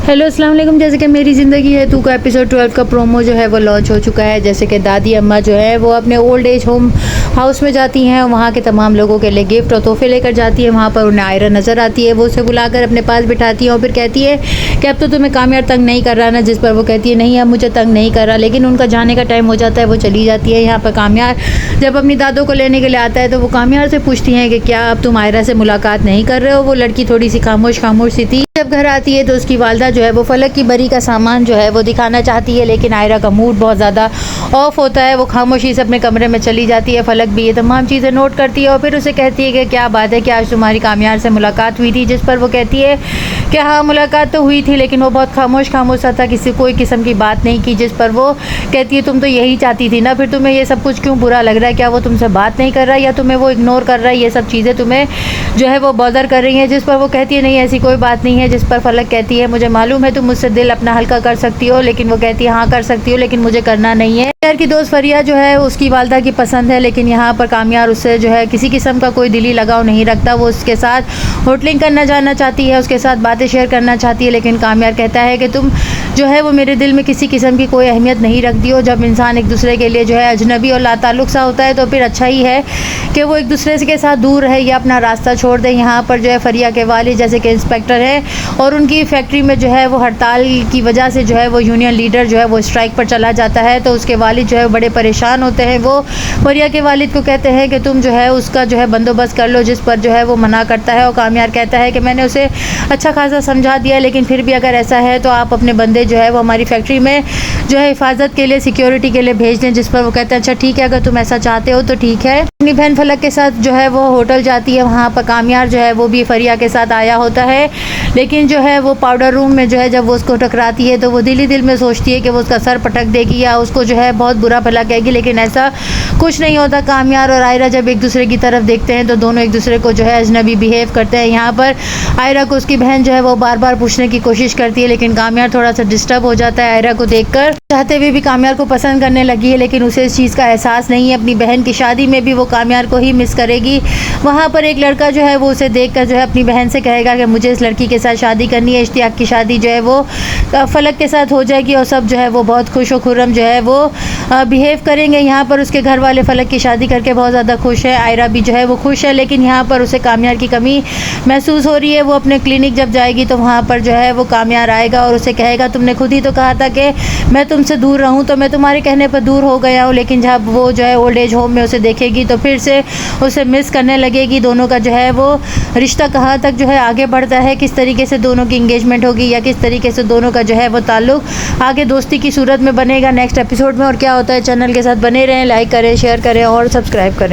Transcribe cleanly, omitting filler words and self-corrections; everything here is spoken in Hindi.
हेलो अस्सलाम वालेकुम। जैसे कि मेरी ज़िंदगी है तू का एपिसोड 12 का प्रोमो जो है वो लॉन्च हो चुका है। जैसे कि दादी अम्मा जो है वो अपने ओल्ड एज होम हाउस में जाती हैं, वहाँ के तमाम लोगों के लिए गिफ्ट और तोहफे लेकर जाती है। वहाँ पर उन्हें आयरा नज़र आती है, वो उसे बुलाकर अपने पास बिठाती है और फिर कहती है कि अब तो तुम्हें कामयार तंग नहीं कर रहा ना। जिस पर वो कहती है नहीं अब मुझे तंग नहीं कर रहा। लेकिन उनका जाने का टाइम हो जाता है, वो चली जाती है। यहाँ पर कामयार जब अपनी दादों को लेने के लिए आता है तो वो कामयार से पूछती हैं कि क्या अब तुम आयरा से मुलाकात नहीं कर रहे हो। वो लड़की थोड़ी सी खामोश सी थी। जब घर आती है तो उसकी वालदा जो है वो फलक की बरी का सामान जो है वो दिखाना चाहती है, लेकिन आयरा का मूड बहुत ज़्यादा ऑफ होता है। वो खामोशी से अपने कमरे में चली जाती है। फलक भी ये तमाम चीज़ें नोट करती है और फिर उसे कहती है कि क्या बात है कि आज तुम्हारी कामयार से मुलाकात हुई थी। जिस पर वो कहती है कि हाँ मुलाकात तो हुई थी, लेकिन वो बहुत खामोश सा था, किसी कोई किस्म की बात नहीं की। जिस पर वो कहती है तुम तो यही चाहती थी ना, फिर तुम्हें ये सब कुछ क्यों बुरा लग रहा है? क्या वो तुमसे बात नहीं कर रहा है या तुम्हें वो इग्नोर कर रहा है? ये सब चीज़ें तुम्हें जो है वो बॉदर कर रही हैं। जिस पर वो कहती है नहीं ऐसी कोई बात नहीं है। जिस पर फलक कहती है मुझे मालूम है तुम मुझसे दिल अपना हल्का कर सकती हो, लेकिन वो कहती है हाँ कर सकती हो लेकिन मुझे करना नहीं है। यार की दोस्त फरिया जो है उसकी वालदा की पसंद है, लेकिन यहाँ पर कामयार उससे जो है किसी किस्म का कोई दिली लगाव नहीं रखता। वो उसके साथ होटलिंग करना जाना चाहती है, उसके साथ बातें शेयर करना चाहती है, लेकिन कामयार कहता है कि तुम जो है वो मेरे दिल में किसी किस्म की कोई अहमियत नहीं रखती हो। जब इंसान एक दूसरे के लिए जो है अजनबी और लाताल्लुक सा होता है तो फिर अच्छा ही है कि वो एक दूसरे के साथ दूर रहे या अपना रास्ता छोड़ दे। यहाँ पर जो है फरिया के वालिद जैसे कि इंस्पेक्टर है और उनकी फैक्ट्री में जो है वो हड़ताल की वजह से जो है वो यूनियन लीडर जो है वो स्ट्राइक पर चला जाता है, तो उसके वालिद जो है बड़े परेशान होते हैं। वो फरिया के वालिद को कहते हैं कि तुम जो है उसका जो है बंदोबस्त कर लो। जिस पर जो है वो मना करता है और कामयार कहता है कि मैंने उसे अच्छा खासा समझा दिया, लेकिन फिर भी अगर ऐसा है तो आप अपने बंदे जो है वो हमारी फैक्ट्री में जो है हिफाजत के लिए सिक्योरिटी के लिए भेज दें। जिस पर वो कहते हैं अच्छा ठीक है अगर तुम ऐसा चाहते हो तो ठीक है। अपनी बहन फलक के साथ जो है वो होटल जाती है। वहाँ पर कामयार जो है वो भी फरिया के साथ आया होता है, लेकिन जो है वो पाउडर रूम में जो है जब वो उसको टकराती है तो वो दिल ही दिल में सोचती है कि वो उसका सर पटक देगी या उसको जो है बहुत बुरा भला कहेगी, लेकिन ऐसा कुछ नहीं होता। कामयार और आयरा जब एक दूसरे की तरफ देखते हैं तो दोनों एक दूसरे को जो है अजनबी बिहेव करते हैं। यहाँ पर आयरा को उसकी बहन जो है वो बार बार पूछने की कोशिश करती है, लेकिन कामयार थोड़ा सा डिस्टर्ब हो जाता है आयरा को देखकर। चाहते हुए भी कामयार को पसंद करने लगी है, लेकिन उसे इस चीज़ का एहसास नहीं है। अपनी बहन की शादी में भी वो कामयार को ही मिस करेगी। वहाँ पर एक लड़का जो है वो उसे देखकर जो है अपनी बहन से कहेगा कि मुझे इस लड़की के साथ शादी करनी है। इश्तियाक की शादी जो है वो फलक के साथ हो जाएगी और सब जो है वो बहुत खुश और खुर्रम जो है वो बिहेव करेंगे। यहाँ पर उसके घर वाले फलक की शादी करके बहुत ज़्यादा खुश है। आयरा भी जो है वो खुश है, लेकिन यहाँ पर उसे कामयार की कमी महसूस हो रही है। वो अपने क्लिनिक जब जाएगी तो वहाँ पर जो है वो कामयार आएगा और उसे कहेगा तुमने खुद ही तो कहा था कि मैं तुमसे दूर रहूँ, तो मैं तुम्हारे कहने पर दूर हो गया हूँ। लेकिन जब वो जो है ओल्ड एज होम में उसे देखेगी तो फिर से उसे मिस करने लगेगी। दोनों का जो है वो रिश्ता कहाँ तक जो है आगे बढ़ता है, किस तरीके से दोनों की इंगेजमेंट होगी या किस तरीके से दोनों का जो है वो ताल्लुक आगे दोस्ती की सूरत में बनेगा नेक्स्ट एपिसोड में, और क्या होता है चैनल के साथ बने रहें, लाइक करें, शेयर करें और सब्सक्राइब करें।